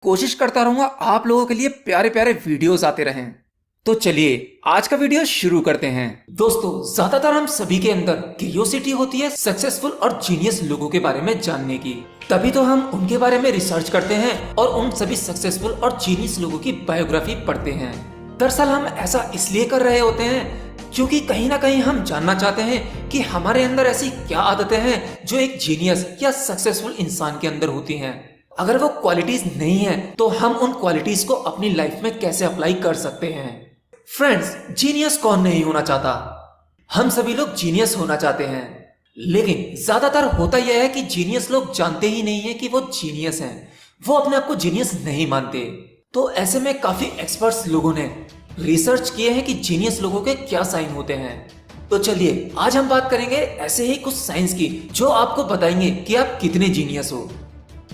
कोशिश करता रहूंगा आप लोगों के लिए प्यारे प्यारे वीडियोस आते रहें। तो चलिए आज का वीडियो शुरू करते हैं। दोस्तों, ज्यादातर हम सभी के अंदर क्यूरियोसिटी होती है सक्सेसफुल और जीनियस लोगों के बारे में जानने की। तभी तो हम उनके बारे में रिसर्च करते हैं और उन सभी सक्सेसफुल और जीनियस लोगों की बायोग्राफी पढ़ते हैं। दरअसल हम ऐसा इसलिए कर रहे होते हैं क्योंकि कहीं ना कहीं हम जानना चाहते हैं कि हमारे अंदर ऐसी क्या आदतें हैं जो एक जीनियस या सक्सेसफुल इंसान के अंदर होती हैं। अगर वो क्वालिटीज नहीं है तो हम उन क्वालिटीज को अपनी लाइफ में कैसे अप्लाई कर सकते हैं। फ्रेंड्स, जीनियस कौन नहीं होना चाहता? हम सभी लोग जीनियस होना चाहते हैं, लेकिन ज्यादातर होता यह है कि जीनियस लोग जानते ही नहीं है कि वो जीनियस हैं। वो अपने आप को जीनियस नहीं मानते। तो ऐसे में काफी एक्सपर्ट्स लोगों ने रिसर्च किए हैं कि जीनियस लोगों के क्या साइन होते हैं। तो चलिए आज हम बात करेंगे ऐसे ही कुछ साइंस की जो आपको बताएंगे कि आप कितने जीनियस हो।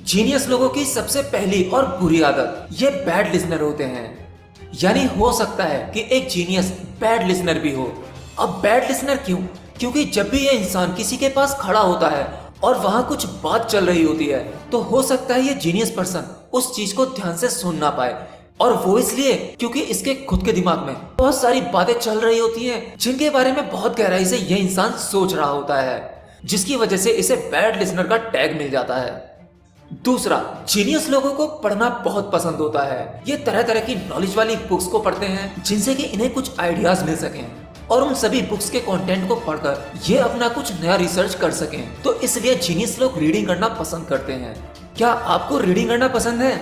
जीनियस लोगों की सबसे पहली और बुरी आदत ये बैड लिसनर होते हैं। यानी हो सकता है कि एक जीनियस बैड लिसनर भी हो। अब बैड लिसनर क्यों? क्योंकि जब भी ये इंसान किसी के पास खड़ा होता है और वहां कुछ बात चल रही होती है तो हो सकता है ये जीनियस पर्सन उस चीज को ध्यान से सुन ना पाए। और वो इसलिए क्योंकि इसके खुद के दिमाग में बहुत सारी बातें चल रही होती हैं जिनके बारे में बहुत गहराई से ये इंसान सोच रहा होता है, जिसकी वजह से इसे बैड लिसनर का टैग मिल जाता है। दूसरा, जीनियस लोगों को पढ़ना बहुत पसंद होता है। ये तरह तरह की नॉलेज वाली बुक्स को पढ़ते हैं जिनसे कि इन्हें कुछ आइडियाज मिल सकें और उन सभी बुक्स के कंटेंट को पढ़कर ये अपना कुछ नया रिसर्च कर सकें। तो इसलिए जीनियस लोग रीडिंग करना पसंद करते हैं। क्या आपको रीडिंग करना पसंद है?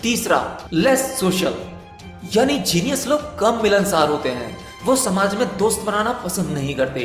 तीसरा, लेस सोशल। यानी जीनियस लोग कम मिलनसार होते हैं। वो समाज में दोस्त बनाना पसंद नहीं करते,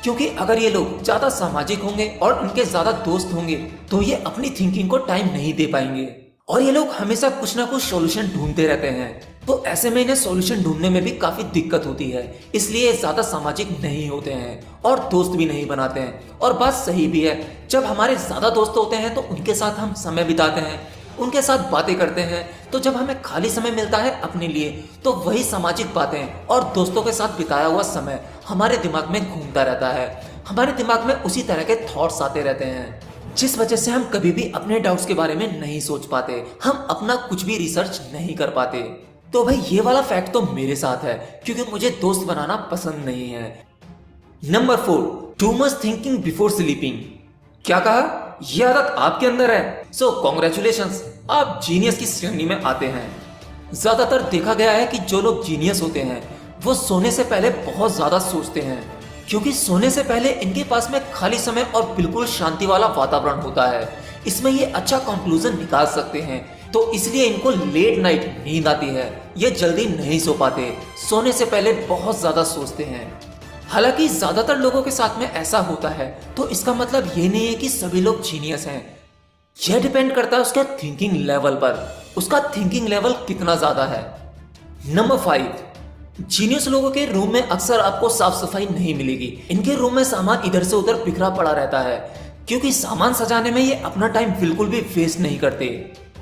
क्योंकि अगर ये लोग ज्यादा सामाजिक होंगे और उनके ज्यादा दोस्त होंगे तो ये अपनी थिंकिंग को टाइम नहीं दे पाएंगे और ये लोग हमेशा कुछ ना कुछ सॉल्यूशन ढूंढते रहते हैं। तो ऐसे में इन्हें सॉल्यूशन ढूंढने में भी काफी दिक्कत होती है, इसलिए ये ज्यादा सामाजिक नहीं होते हैं और दोस्त भी नहीं बनाते हैं। और बात सही भी है, जब हमारे ज्यादा दोस्त होते हैं तो उनके साथ हम समय बिताते हैं, उनके साथ बातें करते हैं। तो जब हमें खाली समय मिलता है अपने लिए तो वही सामाजिक बातें और दोस्तों के साथ बिताया हुआ समय हमारे दिमाग में घूमता रहता है। हमारे दिमाग में उसी तरह के थॉट्स आते रहते हैं, जिस वजह से हम कभी भी अपने डाउट्स के बारे में नहीं सोच पाते, हम अपना कुछ भी रिसर्च नहीं कर पाते। तो भाई ये वाला फैक्ट तो मेरे साथ है, क्योंकि मुझे दोस्त बनाना पसंद नहीं है। Number 4, too much thinking before sleeping. क्या कहा? ये आदत आपके अंदर है? सो कॉन्ग्रेचुलेशंस, आप जीनियस की श्रेणी में आते हैं। ज्यादातर देखा गया है कि जो लोग जीनियस होते हैं वो सोने से पहले बहुत ज्यादा सोचते हैं, क्योंकि सोने से पहले इनके पास में खाली समय और बिल्कुल शांति वाला वातावरण होता है। इसमें ये अच्छा कंक्लूजन निकाल सकते हैं, तो इसलिए इनको लेट नाइट नींद आती है। ये जल्दी नहीं सो पाते, सोने से पहले बहुत ज्यादा सोचते हैं। हालांकि ज्यादातर लोगों के साथ में ऐसा होता है, तो इसका मतलब ये नहीं है कि सभी लोग जीनियस हैं। यह डिपेंड करता है उसके थिंकिंग लेवल पर, उसका थिंकिंग लेवल कितना ज्यादा है। नंबर 5, जीनियस लोगों के रूम में अक्सर आपको साफ सफाई नहीं मिलेगी। इनके रूम में सामान इधर से उधर बिखरा पड़ा रहता है, क्योंकि सामान सजाने में ये अपना टाइम बिल्कुल भी वेस्ट नहीं करते।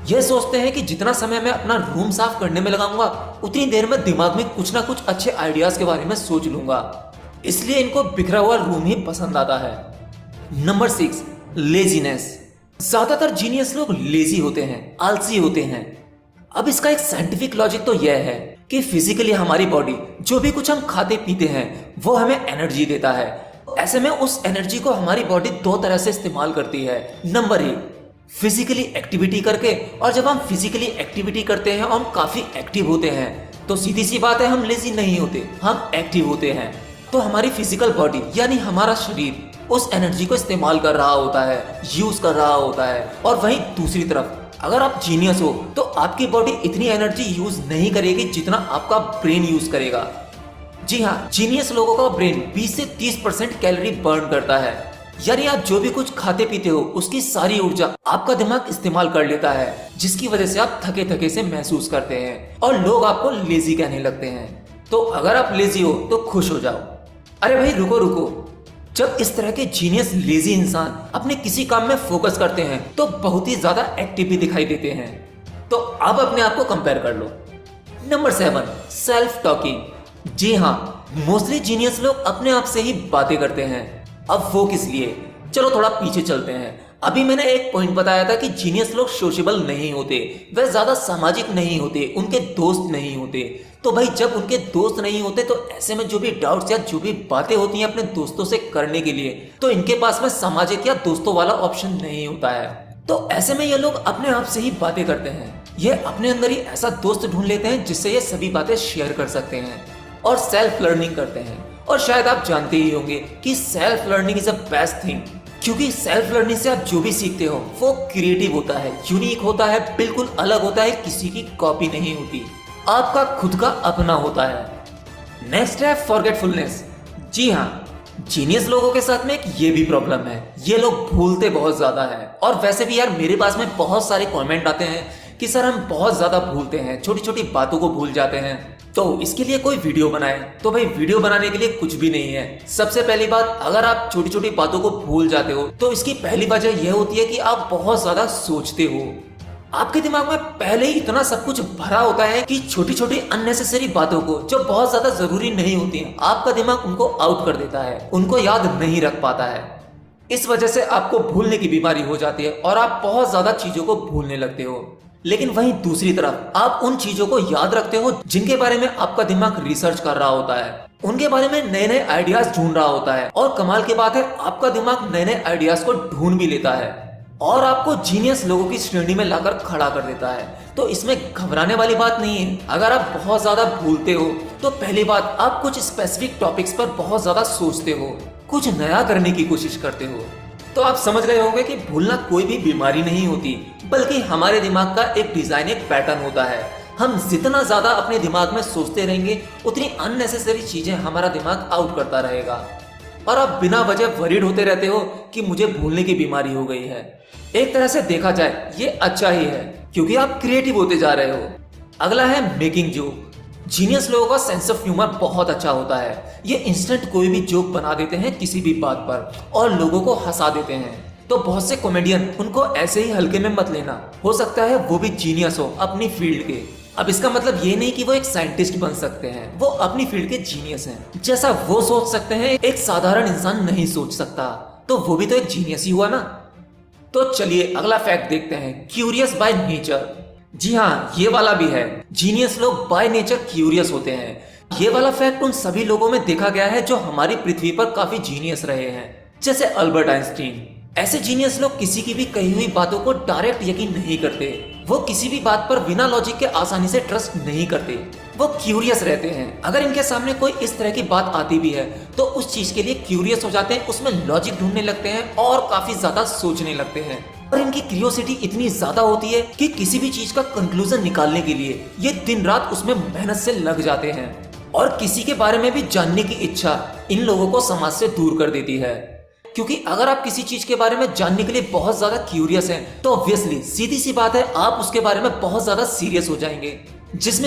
ये सोचते हैं कि जितना समय मैं अपना रूम साफ करने में लगाऊंगा उतनी देर में दिमाग में कुछ ना कुछ अच्छे आइडियाज के बारे में सोच लूंगा, इसलिए इनको बिखरा हुआ रूम ही पसंद आता है। Number 6, laziness. ज्यादातर जीनियस लोग लेजी होते हैं, आलसी होते हैं। अब इसका एक साइंटिफिक लॉजिक तो यह है कि फिजिकली हमारी बॉडी जो भी कुछ हम खाते पीते हैं वो हमें एनर्जी देता है। ऐसे में उस एनर्जी को हमारी बॉडी 2 तरह से इस्तेमाल करती है। नंबर 1, फिजिकली एक्टिविटी करके। और जब हम फिजिकली एक्टिविटी करते हैं और हम काफी एक्टिव होते हैं तो सीधी सी बात है, हम लेजी नहीं होते, हम एक्टिव होते हैं। तो हमारी फिजिकल बॉडी यानी हमारा शरीर उस एनर्जी को इस्तेमाल कर रहा होता है, यूज कर रहा होता है। और वहीं दूसरी तरफ अगर आप जीनियस हो तो आपकी बॉडी इतनी एनर्जी यूज नहीं करेगी जितना आपका ब्रेन यूज करेगा। जी हाँ, जीनियस लोगों का ब्रेन 20 से 30% कैलोरी बर्न करता है। यानी आप जो भी कुछ खाते पीते हो उसकी सारी ऊर्जा आपका दिमाग इस्तेमाल कर लेता है, जिसकी वजह से आप थके थके से महसूस करते हैं और लोग आपको लेजी कहने लगते हैं। तो अगर आप लेजी हो तो खुश हो जाओ। अरे भाई रुको रुको, जब इस तरह के जीनियस लेजी इंसान अपने किसी काम में फोकस करते हैं तो बहुत ही ज्यादा एक्टिव भी दिखाई देते हैं। तो अब अपने आप को कंपेयर कर लो। Number 7, self talking. जी हाँ, मोस्टली जीनियस लोग अपने आप से ही बातें करते हैं। अब वो किस लिए? चलो थोड़ा पीछे चलते हैं। अभी मैंने एक पॉइंट बताया था कि जीनियस लोग सोशेबल नहीं होते, वे ज्यादा सामाजिक नहीं होते, उनके दोस्त नहीं होते। तो भाई जब उनके दोस्त नहीं होते तो ऐसे में जो भी डाउट्स या जो भी बातें होती हैं अपने दोस्तों से करने के लिए, तो इनके पास में सामाजिक या दोस्तों वाला ऑप्शन नहीं होता है। तो ऐसे में ये लोग अपने आप से ही बातें करते हैं, ये अपने अंदर ही ऐसा दोस्त ढूंढ लेते हैं जिससे ये सभी बातें शेयर कर सकते हैं और सेल्फ लर्निंग करते हैं। और शायद आप जानते ही होंगे कि self learning is a best thing, क्योंकि सेल्फ लर्निंग से आप जो भी सीखते हो वो क्रिएटिव होता है, यूनिक होता है, बिल्कुल अलग होता है, किसी की कॉपी नहीं होती, आपका खुद का अपना होता है। नेक्स्ट है फॉरगेटफुलनेस। जी हाँ, जीनियस लोगों के साथ में एक ये भी प्रॉब्लम है, ये लोग भूलते बहुत ज्यादा है। और वैसे भी यार मेरे पास में बहुत सारे कमेंट आते हैं कि सर हम बहुत ज्यादा भूलते हैं, छोटी छोटी बातों को भूल जाते हैं, तो इसके लिए कोई वीडियो बनाए। तो भाई वीडियो बनाने के लिए कुछ भी नहीं है। सबसे पहली बात, अगर आप छोटी छोटी बातों को भूल जाते हो तो इसकी पहली वजह यह होती है कि आप बहुत ज्यादा सोचते हो। आपके दिमाग में पहले ही इतना सब कुछ भरा होता है कि छोटी छोटी अननेसेसरी बातों को जो बहुत ज्यादा जरूरी नहीं होती हैं, आपका दिमाग उनको आउट कर देता है, उनको याद नहीं रख पाता है। इस वजह से आपको भूलने की बीमारी हो जाती है और आप बहुत ज्यादा चीजों को भूलने लगते हो। लेकिन वहीं दूसरी तरफ आप उन चीजों को याद रखते हो जिनके बारे में आपका दिमाग रिसर्च कर रहा होता है, उनके बारे में नए नए आइडियाज ढूंढ रहा होता है। और कमाल की बात है, आपका दिमाग नए नए आइडियाज को ढूंढ भी लेता है और आपको जीनियस लोगों की श्रेणी में लाकर खड़ा कर देता है। तो इसमें घबराने वाली बात नहीं है। अगर आप बहुत ज्यादा भूलते हो तो पहली बात, आप कुछ स्पेसिफिक टॉपिक्स पर बहुत ज्यादा सोचते हो, कुछ नया करने की कोशिश करते हो। तो आप समझ गए होंगे कि भूलना कोई भी बीमारी नहीं होती, बल्कि हमारे दिमाग का एक डिजाइन, एक पैटर्न होता है। हम जितना ज्यादा अपने दिमाग में सोचते रहेंगे उतनी अननेसेसरी चीजें हमारा दिमाग आउट करता रहेगा और आप बिना वजह वरीड होते रहते हो कि मुझे भूलने की बीमारी हो गई है। एक तरह से देखा जाए ये अच्छा ही है, क्योंकि आप क्रिएटिव होते जा रहे हो। अगला है मेकिंग जोक। जीनियस लोगों का सेंस ऑफ ह्यूमर बहुत अच्छा होता है, ये इंस्टेंट कोई भी जोक बना देते हैं किसी भी बात पर और लोगों को हंसा देते हैं। तो बहुत से कॉमेडियन, उनको ऐसे ही हल्के में मत लेना, हो सकता है वो भी जीनियस हो अपनी फील्ड के। अब इसका मतलब ये नहीं कि वो एक साइंटिस्ट बन सकते हैं, वो अपनी फील्ड के जीनियस हैं। जैसा वो सोच सकते हैं एक साधारण इंसान नहीं सोच सकता, तो वो भी तो एक जीनियस ही हुआ ना। तो चलिए अगला फैक्ट देखते हैं, क्यूरियस बाय नेचर। जी हाँ, ये वाला भी है, जीनियस लोग बाय नेचर क्यूरियस होते हैं। ये वाला फैक्ट उन सभी लोगों में देखा गया है जो हमारी पृथ्वी पर काफी जीनियस रहे हैं, जैसे अल्बर्ट आइंस्टीन। ऐसे जीनियस लोग किसी की भी कही हुई बातों को डायरेक्ट यकीन नहीं करते, वो किसी भी बात पर बिना लॉजिक के आसानी से ट्रस्ट नहीं करते, वो क्यूरियस रहते हैं। अगर इनके सामने कोई इस तरह की बात आती भी है तो उस चीज के लिए क्यूरियस हो जाते हैं, उसमें लॉजिक ढूंढने लगते हैं और काफी ज्यादा सोचने लगते हैं। और इनकी क्यूरियोसिटी इतनी ज्यादा होती है कि किसी भी चीज का कंक्लूजन निकालने के लिए ये दिन रात उसमें मेहनत से लग जाते हैं। और किसी के बारे में भी जानने की इच्छा इन लोगों को समाज से दूर कर देती है, क्योंकि अगर आप किसी चीज के बारे में जानने के लिए बहुत ज्यादा क्यूरियस हैं तो ऑब्वियसली सीधी सी बात है आप उसके बारे में बहुत ज्यादा सीरियस हो जाएंगे, जिसमें